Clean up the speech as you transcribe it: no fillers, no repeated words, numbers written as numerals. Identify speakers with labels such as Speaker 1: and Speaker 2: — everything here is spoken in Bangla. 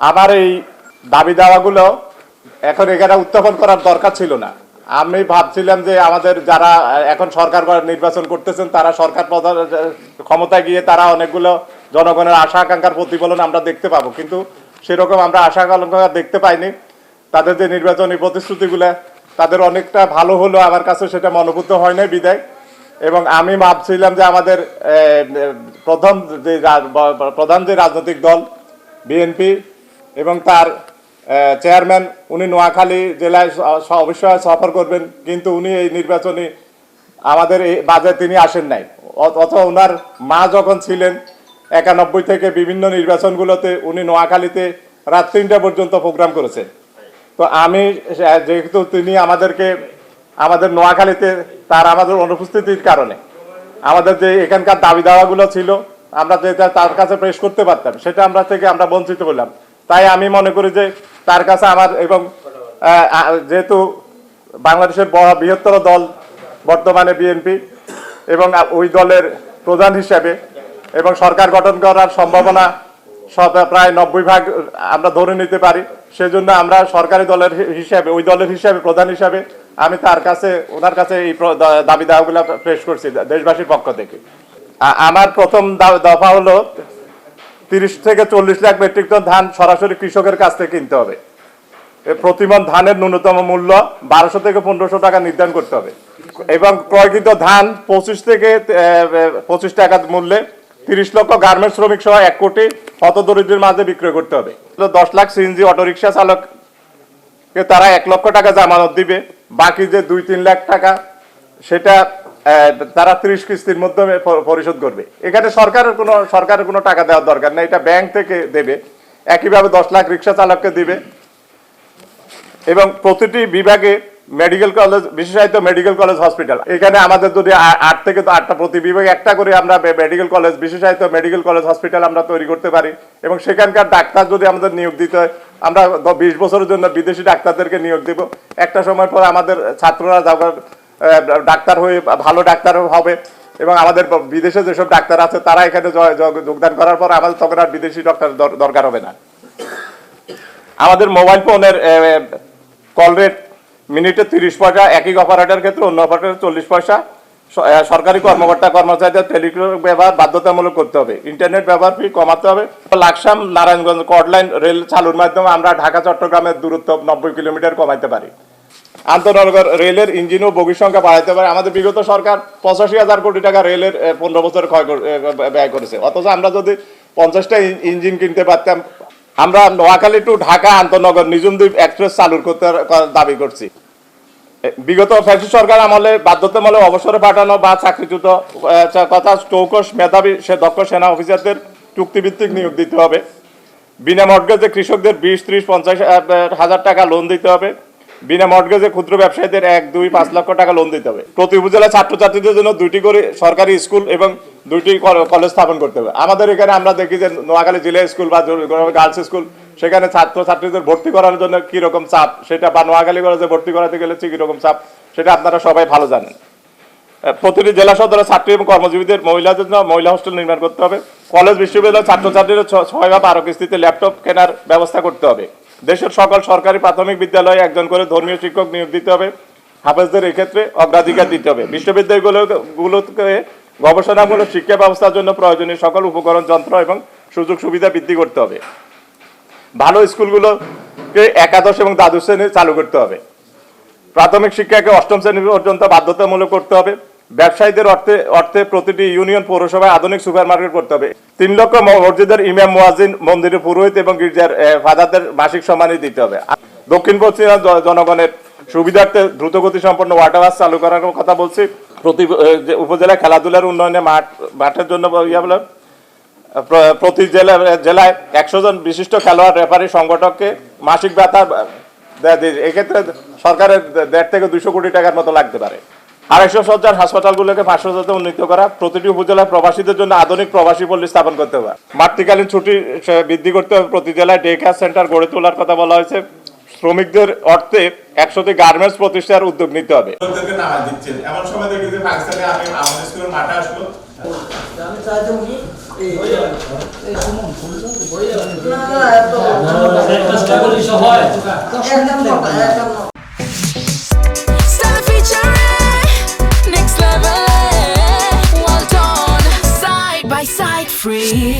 Speaker 1: আমার এই দাবি দাওয়াগুলো এখন এখানে উত্থাপন করার দরকার ছিল না। আমি ভাবছিলাম যে আমাদের যারা এখন সরকার নির্বাচন করতেছেন তারা সরকার প্রধান ক্ষমতায় গিয়ে তারা অনেকগুলো জনগণের আশা আকাঙ্ক্ষার প্রতিফলন আমরা দেখতে পাবো, কিন্তু সেরকম আমরা আশা আকাঙ্ক্ষা দেখতে পাইনি। তাদের যে নির্বাচনী প্রতিশ্রুতিগুলো তাদের অনেকটা ভালো হলো, আমার কাছে সেটা মনোভূত হয় নাই বিদায়। এবং আমি ভাবছিলাম যে আমাদের প্রধান যে রাজনৈতিক দল বিএনপি এবং তার চেয়ারম্যান উনি নোয়াখালী জেলায় অবশ্যই সফর করবেন, কিন্তু উনি এই নির্বাচনী আমাদের এই বাজে তিনি আসেন নাই। অথবা ওনার মা যখন ছিলেন 91 থেকে বিভিন্ন নির্বাচনগুলোতে উনি নোয়াখালীতে রাত 3টা পর্যন্ত প্রোগ্রাম করেছেন। তো আমি যেহেতু তিনি আমাদের নোয়াখালীতে তার আমাদের অনুপস্থিতির কারণে আমাদের যে এখানকার দাবি দাওয়াগুলো ছিল আমরা যেটা তার কাছে পেশ করতে পারতাম সেটা আমরা বঞ্চিত হলাম। তাই আমি মনে করি যে তার কাছে আমার এবং যেহেতু বাংলাদেশের বৃহত্তর দল বর্তমানে বিএনপি এবং ওই দলের প্রধান হিসাবে এবং সরকার গঠন করার সম্ভাবনা প্রায় 90% আমরা ধরে নিতে পারি, সেজন্য আমরা সরকারি দলের হিসাবে ওই দলের হিসাবে প্রধান হিসাবে আমি ওনার কাছে এই দাবি দাওয়াগুলো পেশ করছি দেশবাসীর পক্ষ থেকে। আমার প্রথম দফা হলো 30 থেকে 40 লাখ মেট্রিক টন ধান সরাসরি কৃষকের কাছ থেকে কিনতে হবে। প্রতিমন ধানের ন্যূনতম মূল্য 1200 থেকে 1500 টাকা নির্ধারণ করতে হবে এবং ক্রয়কৃত ধান 25 থেকে 25 টাকা মূল্যে 30 লক্ষ গার্মেন্টস শ্রমিক সহ 1 কোটি হতদরিদ্রের মাঝে বিক্রয় করতে হবে। 10 লাখ সিএনজি অটোরিকশা চালককে তারা 1 লক্ষ টাকা জামানত দিবে, বাকি যে 2-3 লাখ টাকা সেটা তারা 30 কিস্তির মাধ্যমে পরিশোধ করবে। এখানে সরকারের কোনো টাকা দেওয়ার দরকার নেই, এটা ব্যাংক থেকে দেবে। একইভাবে 10 লাখ রিক্সা চালককে দিবে এবং প্রতিটি বিভাগে মেডিকেল কলেজ, বিশেষায়িত মেডিকেল কলেজ হসপিটাল, এখানে আমাদের যদি 8 থেকে 8টা প্রতি বিভাগে একটা করে আমরা মেডিকেল কলেজ, বিশেষায়িত মেডিকেল কলেজ হসপিটাল আমরা তৈরি করতে পারি এবং সেখানকার ডাক্তার যদি আমাদের নিয়োগ দিতে হয় আমরা 20 বছরের জন্য বিদেশি ডাক্তারদেরকে নিয়োগ দেব। একটা সময় পর আমাদের ছাত্ররা ডাক্তার হয়ে ভালো ডাক্তার হবে এবং আমাদের বিদেশে যেসব ডাক্তার আছে তারা এখানে যোগদান করার পর আমাদের তখন আর বিদেশি ডাক্তার দরকার হবে না। আমাদের মোবাইল ফোনের কল রেট মিনিটে 30 পয়সা, একই অপারেটরের ক্ষেত্রে অন্য অপারেটর 40 পয়সা। সরকারি কর্মকর্তা কর্মচারীদের টেলিফোন ব্যবহার বাধ্যতামূলক করতে হবে। ইন্টারনেট ব্যবহার ফি কমাতে হবে। লাকসাম নারায়ণগঞ্জ কর্ডলাইন রেল চালুর মাধ্যমে আমরা ঢাকা চট্টগ্রামের দূরত্ব 90 কিলোমিটার কমাইতে পারি। আন্তনগর রেলের ইঞ্জিন ও বগির সংখ্যা বাড়াইতে পারে। আমাদের বিগত সরকার 85,000 কোটি টাকা রেলের 15 বছরে ব্যয় করেছে, অথচ আমরা যদি 50টা ইঞ্জিন কিনতে পারতাম। আমরা নোয়াখালী টু ঢাকা আন্তনগর নিজুমদ্বীপ এক্সপ্রেস চালুর দাবি করছি। বিগত ফ্যাসিস্ট সরকার আমলে বাধ্যতামূলক অবসরে পাঠানো বা চাকরিচ্যুত কথা চৌকস মেধাবী দক্ষ সেনা অফিসারদের চুক্তিভিত্তিক নিয়োগ দিতে হবে। বিনা মর্টগেজে কৃষকদের 20, 30, 50 হাজার টাকা লোন দিতে হবে। বিনা মর্টগেজে ক্ষুদ্র ব্যবসায়ীদের 1, 2, 5 লক্ষ টাকা লোন দিতে হবে। প্রতি উপজেলা ছাত্রছাত্রীদের জন্য 2টি করে সরকারি স্কুল এবং 2টি কলেজ স্থাপন করতে হবে। আমাদের এখানে আমরা দেখি যে নোয়াখালী জেলা স্কুল বা গার্লস স্কুল, সেখানে ছাত্রছাত্রীদের ভর্তি করার জন্য কীরকম চাপ সেটা, বা নোয়াখালী কলেজে ভর্তি করাতে গেলে কীরকম চাপ সেটা আপনারা সবাই ভালো জানেন। প্রতিটি জেলা সদরে ছাত্রী এবং কর্মজীবীদের মহিলাদের জন্য মহিলা হোস্টেল নির্মাণ করতে হবে। কলেজ বিশ্ববিদ্যালয়ের ছাত্রছাত্রীদের 6 বা 12 কিস্তিতে ল্যাপটপ কেনার ব্যবস্থা করতে হবে। দেশের সকল সরকারি প্রাথমিক বিদ্যালয়ে একজন করে ধর্মীয় শিক্ষক নিয়োগ দিতে হবে। হাফেজদের এক্ষেত্রে অগ্রাধিকার দিতে হবে। বিশ্ববিদ্যালয়গুলোকে গবেষণামূলক শিক্ষা ব্যবস্থার জন্য প্রয়োজনীয় সকল উপকরণ, যন্ত্র এবং সুযোগ সুবিধা বৃদ্ধি করতে হবে। ভালো স্কুলগুলোকে একাদশ এবং দ্বাদশ শ্রেণী চালু করতে হবে। প্রাথমিক শিক্ষাকে 8ম শ্রেণী পর্যন্ত বাধ্যতামূলক করতে হবে। ব্যবসায়ীদের অর্থে প্রতিটি ইউনিয়ন পৌরসভায় আধুনিক সুপার মার্কেট করতে হবে। 3 লক্ষ মসজিদের ইমাম, মুয়াজ্জিন, মন্দিরের পুরোহিত এবং গির্জার ফাদারদের মাসিক সম্মানী দিতে হবে। দক্ষিণ পশ্চিম জনগণের সুবিধার্থে দ্রুতগতি সম্পন্ন ওয়াটার ওয়াশ চালু করার কথা বলছি। প্রতি উপজেলায় খেলাধুলার উন্নয়নে মাঠের জন্য প্রতি জেলায় 100 জন বিশিষ্ট খেলোয়াড়, রেফারি, সংগঠককে মাসিক ভাতা এক্ষেত্রে সরকারের 1.5 থেকে 200 কোটি টাকার মতো লাগতে পারে। 250 শয্যার হাসপাতালগুলোকে 500 শয্যাতে উন্নীত করা। প্রতিটি উপজেলায় প্রবাসীদের জন্য আধুনিক প্রবাসী পল্লী স্থাপন করতে হবে। মাতৃকালীন ছুটি বৃদ্ধি করতে হবে। প্রতি জেলায় ডে কেয়ার সেন্টার গড়ে তোলার কথা বলা হয়েছে। শ্রমিকদের অর্থে 100টি গার্মেন্টস প্রতিষ্ঠার উদ্যোগ নিতে হবে।
Speaker 2: এমন সময় দেখি যে পাকিস্তানে আমি আমাদের স্কুলের মাঠে আসলো, আমি চাইতে উনি এই সুমন না না এত
Speaker 3: চেষ্টা করি সবাই
Speaker 2: একদম না
Speaker 4: Stella featuring next level. Well done, side by side, free.